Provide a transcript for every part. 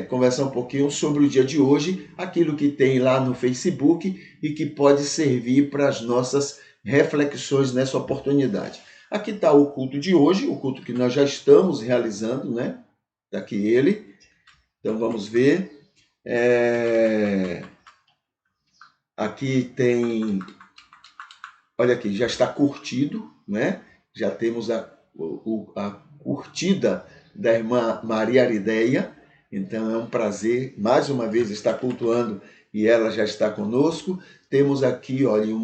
conversar um pouquinho sobre o dia de hoje, aquilo que tem lá no Facebook e que pode servir para as nossas reflexões nessa oportunidade. Aqui está o culto de hoje, o culto que nós já estamos realizando, né? Está aqui ele. Então vamos ver. Aqui tem, olha aqui, já está curtido, né? Já temos a curtida da irmã Maria Arideia. Então é um prazer, mais uma vez, estar cultuando e ela já está conosco. Temos aqui, olha,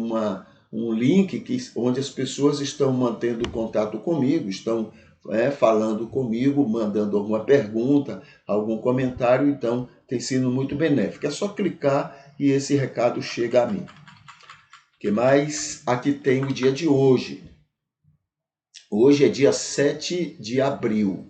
um link onde as pessoas estão mantendo contato comigo, estão falando comigo, mandando alguma pergunta, algum comentário. Então tem sido muito benéfico. É só clicar e esse recado chega a mim. O que mais? Aqui tem o dia de hoje. Hoje é dia 7 de abril.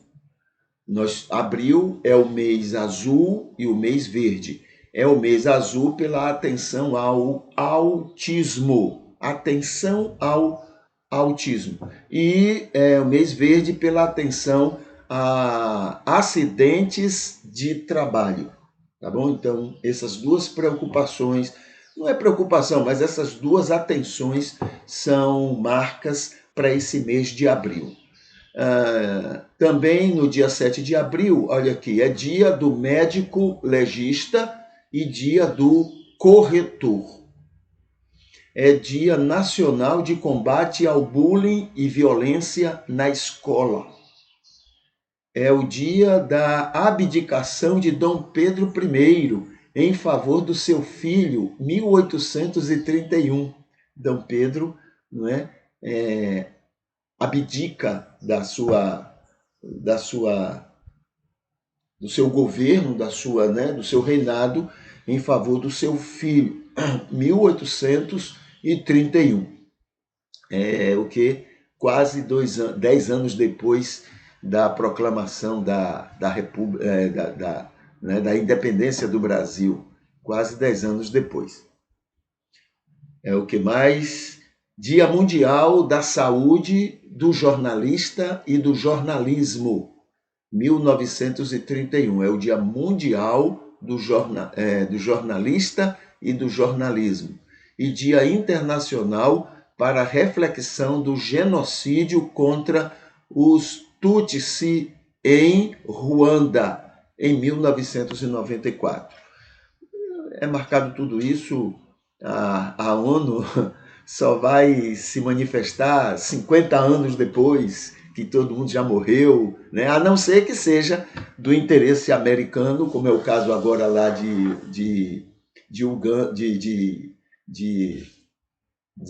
Abril é o mês azul e o mês verde. É o mês azul pela atenção ao autismo. Atenção ao autismo. E é o mês verde pela atenção a acidentes de trabalho. Tá bom? Então, essas duas preocupações, não é preocupação, mas essas duas atenções são marcas para esse mês de abril. Também no dia 7 de abril, olha aqui, é dia do médico legista e dia do corretor. É dia nacional de combate ao bullying e violência na escola. É o dia da abdicação de Dom Pedro I em favor do seu filho, 1831. Dom Pedro, não é, abdica do seu governo, do seu reinado em favor do seu filho, 1831. O que quase 10 anos depois da proclamação da República, da independência do Brasil, quase 10 anos depois. O que mais? Dia Mundial da Saúde do Jornalista e do Jornalismo, 1931. É o Dia Mundial do Jornalista e do Jornalismo. E Dia Internacional para a reflexão do genocídio contra os Tutsi em Ruanda, em 1994. É marcado tudo isso, a ONU só vai se manifestar 50 anos depois que todo mundo já morreu, né? A não ser que seja do interesse americano, como é o caso agora lá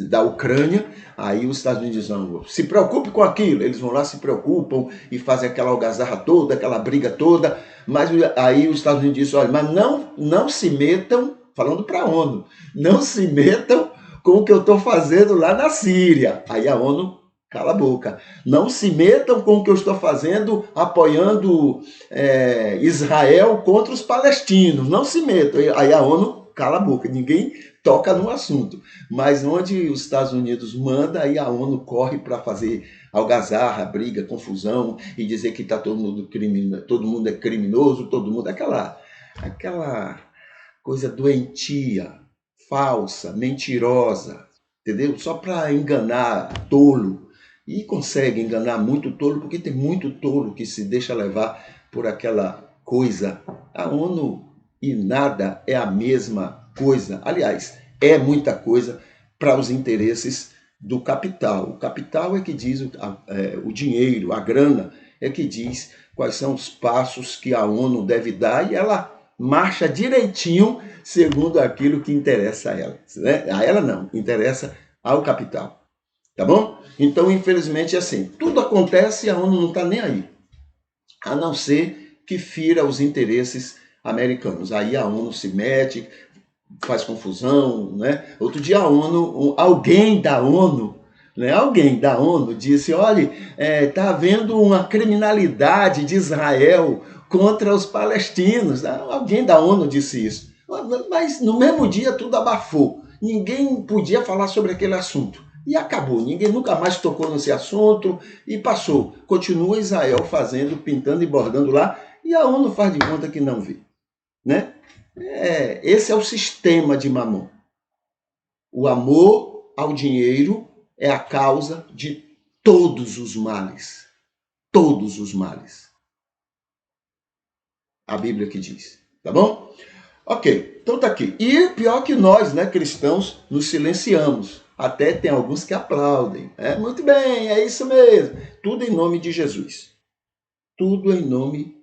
da Ucrânia. Aí os Estados Unidos dizem, se preocupe com aquilo. Eles vão lá, se preocupam e fazem aquela algazarra toda, aquela briga toda. Mas aí os Estados Unidos dizem, olha, mas não se metam, falando para a ONU, não se metam com o que eu estou fazendo lá na Síria. Aí a ONU cala a boca. Não se metam com o que eu estou fazendo apoiando Israel contra os palestinos. Não se metam. Aí a ONU cala a boca. Ninguém toca no assunto. Mas onde os Estados Unidos manda, aí a ONU corre para fazer algazarra, briga, confusão e dizer que tá todo mundo é criminoso, todo mundo... Aquela coisa doentia, falsa, mentirosa, entendeu? Só para enganar tolo. E consegue enganar muito tolo, porque tem muito tolo que se deixa levar por aquela coisa. A ONU e nada é a mesma coisa. Aliás, é muita coisa para os interesses do capital. O capital é que diz, o dinheiro, a grana, é que diz quais são os passos que a ONU deve dar, e ela marcha direitinho segundo aquilo que interessa a ela. Né? A ela não, interessa ao capital. Tá bom? Então, infelizmente, é assim. Tudo acontece e a ONU não está nem aí. A não ser que fira os interesses americanos. Aí a ONU se mete, faz confusão, né? Outro dia alguém da ONU disse, olha, está havendo uma criminalidade de Israel contra os palestinos. Alguém da ONU disse isso. Mas no mesmo dia tudo abafou. Ninguém podia falar sobre aquele assunto. E acabou. Ninguém nunca mais tocou nesse assunto e passou. Continua Israel fazendo, pintando e bordando lá. e a ONU faz de conta que não vê, né? Esse é o sistema de Mamon. O amor ao dinheiro é a causa de todos os males. Todos os males. A Bíblia que diz, tá bom? Ok, então tá aqui. E pior que nós, né, cristãos, nos silenciamos. Até tem alguns que aplaudem. Muito bem, é isso mesmo. Tudo em nome de Jesus. Tudo em nome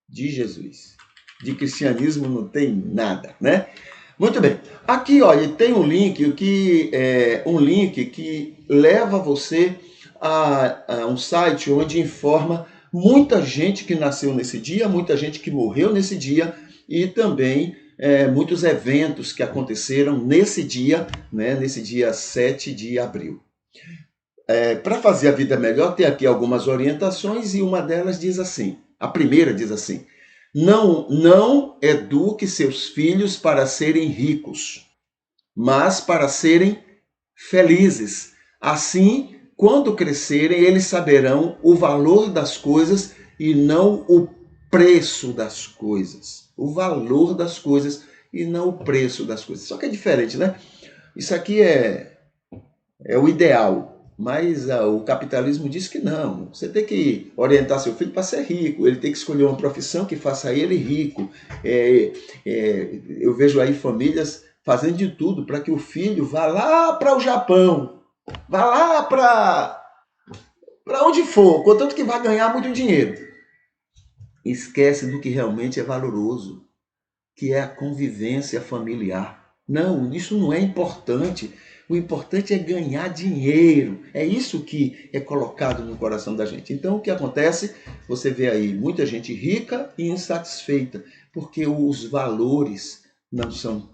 de Jesus. De cristianismo não tem nada, né? Muito bem. Aqui, olha, tem um link que leva você a um site onde informa muita gente que nasceu nesse dia, muita gente que morreu nesse dia e também muitos eventos que aconteceram nesse dia, né, nesse dia 7 de abril. Para fazer a vida melhor, tem aqui algumas orientações e uma delas diz assim, a primeira diz assim: não eduque seus filhos para serem ricos, mas para serem felizes. Assim, quando crescerem, eles saberão o valor das coisas e não o preço das coisas. O valor das coisas e não o preço das coisas. Só que é diferente, né? Isso aqui é o ideal. Mas o capitalismo diz que não. Você tem que orientar seu filho para ser rico. Ele tem que escolher uma profissão que faça ele rico. Eu vejo aí famílias fazendo de tudo para que o filho vá lá para o Japão. Vá lá para onde for, contanto que vai ganhar muito dinheiro. Esquece do que realmente é valoroso, que é a convivência familiar. Não, isso não é importante. O importante é ganhar dinheiro. É isso que é colocado no coração da gente. Então, o que acontece? Você vê aí muita gente rica e insatisfeita, porque os valores não são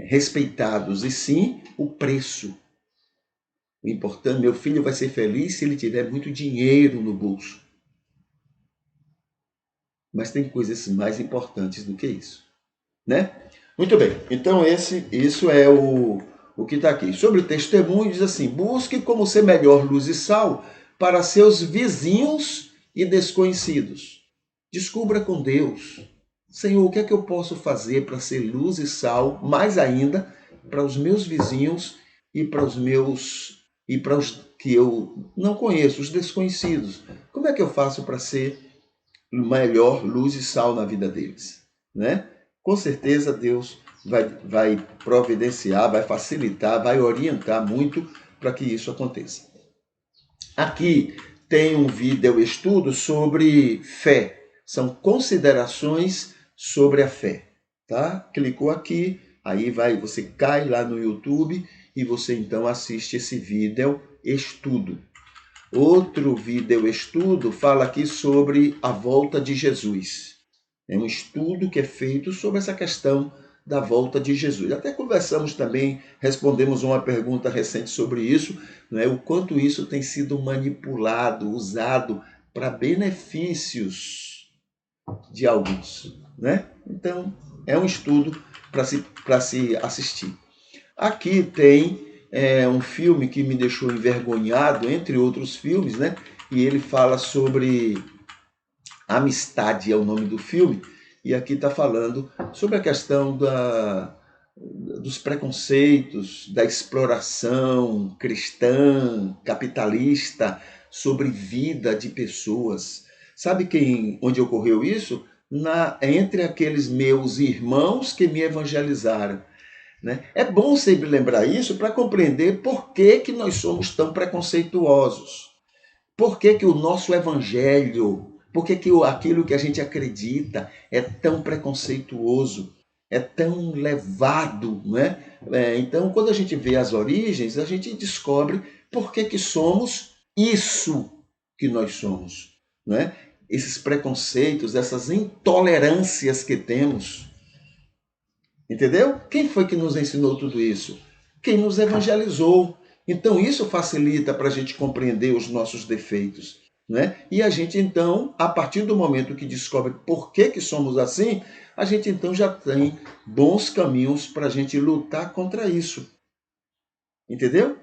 respeitados, e sim o preço. O importante, meu filho vai ser feliz se ele tiver muito dinheiro no bolso. Mas tem coisas mais importantes do que isso, né? Muito bem, então isso é o que está aqui. Sobre o testemunho, diz assim: busque como ser melhor luz e sal para seus vizinhos e desconhecidos. Descubra com Deus: Senhor, o que é que eu posso fazer para ser luz e sal, mais ainda para os meus vizinhos e para os que eu não conheço, os desconhecidos? Como é que eu faço para ser melhor luz e sal na vida deles, né? Com certeza Deus vai providenciar, vai facilitar, vai orientar muito para que isso aconteça. Aqui tem um vídeo estudo sobre fé. São considerações sobre a fé, tá? Clicou aqui, aí você cai lá no YouTube e você então assiste esse vídeo estudo. Outro vídeo estudo fala aqui sobre a volta de Jesus. É um estudo que é feito sobre essa questão da volta de Jesus. Até conversamos também, respondemos uma pergunta recente sobre isso, né? O quanto isso tem sido manipulado, usado para benefícios de alguns, né? Então, é um estudo para se assistir. Aqui tem um filme que me deixou envergonhado, entre outros filmes, né? E ele fala sobre Amistade, é o nome do filme, e aqui está falando sobre a questão dos preconceitos, da exploração cristã, capitalista, sobre vida de pessoas. Sabe onde ocorreu isso? Entre aqueles meus irmãos que me evangelizaram. Né? É bom sempre lembrar isso para compreender por que nós somos tão preconceituosos. Por que o nosso evangelho, por que aquilo que a gente acredita é tão preconceituoso, é tão levado, não é? Então, quando a gente vê as origens, a gente descobre por que somos isso que nós somos, não é? Esses preconceitos, essas intolerâncias que temos. Entendeu? Quem foi que nos ensinou tudo isso? Quem nos evangelizou. Então, isso facilita para a gente compreender os nossos defeitos. Né? E a gente, então, a partir do momento que descobre por que somos assim, a gente, então, já tem bons caminhos para a gente lutar contra isso. Entendeu?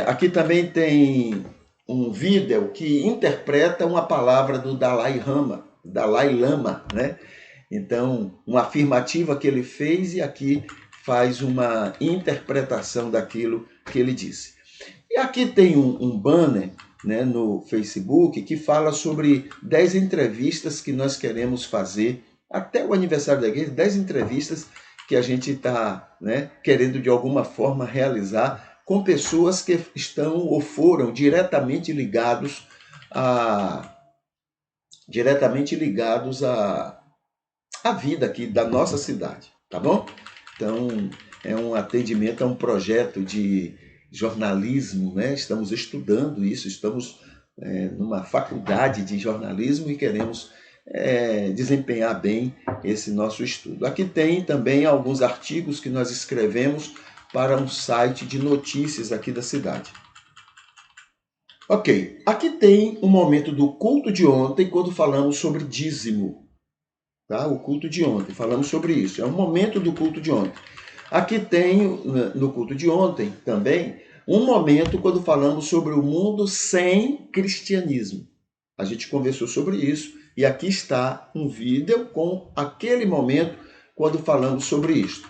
Aqui também tem um vídeo que interpreta uma palavra do Dalai Lama, né? Então, uma afirmativa que ele fez e aqui faz uma interpretação daquilo que ele disse. E aqui tem um banner, né, no Facebook que fala sobre 10 entrevistas que nós queremos fazer até o aniversário da igreja, 10 entrevistas que a gente está, né, querendo de alguma forma realizar com pessoas que estão ou foram diretamente ligados à vida aqui da nossa cidade, tá bom? Então, é um atendimento a um projeto de jornalismo, né? Estamos estudando isso, estamos numa faculdade de jornalismo e queremos desempenhar bem esse nosso estudo. Aqui tem também alguns artigos que nós escrevemos para um site de notícias aqui da cidade. Ok, aqui tem um momento do culto de ontem, quando falamos sobre dízimo. Tá? O culto de ontem, falamos sobre isso. É um momento do culto de ontem. Aqui tem, no culto de ontem também, um momento quando falamos sobre o mundo sem cristianismo. A gente conversou sobre isso e aqui está um vídeo com aquele momento quando falamos sobre isso.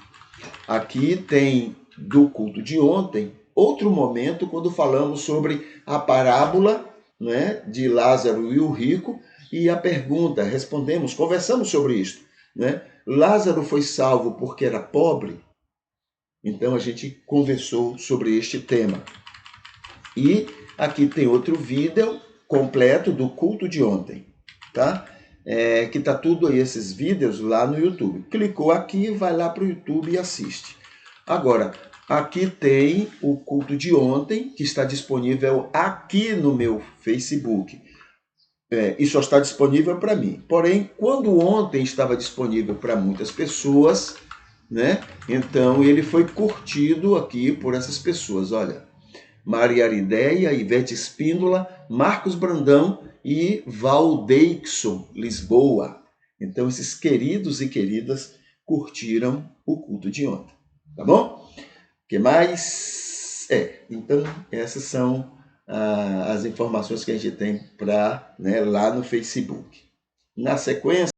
Aqui tem, do culto de ontem, outro momento quando falamos sobre a parábola, né, de Lázaro e o rico e a pergunta, respondemos, conversamos sobre isso, né? Lázaro foi salvo porque era pobre? Então a gente conversou sobre este tema. E aqui tem outro vídeo completo do culto de ontem, tá? Que tá tudo aí, esses vídeos lá no YouTube. Clicou aqui, vai lá para o YouTube e assiste. Agora, aqui tem o culto de ontem, que está disponível aqui no meu Facebook. E só está disponível para mim. Porém, quando ontem estava disponível para muitas pessoas, né? Então ele foi curtido aqui por essas pessoas. Olha, Maria Aridéia, Ivete Espíndola, Marcos Brandão e Valdeixo Lisboa. Então esses queridos e queridas curtiram o culto de ontem. Tá bom? O que mais? Então essas são as informações que a gente tem para, né, lá no Facebook. Na sequência,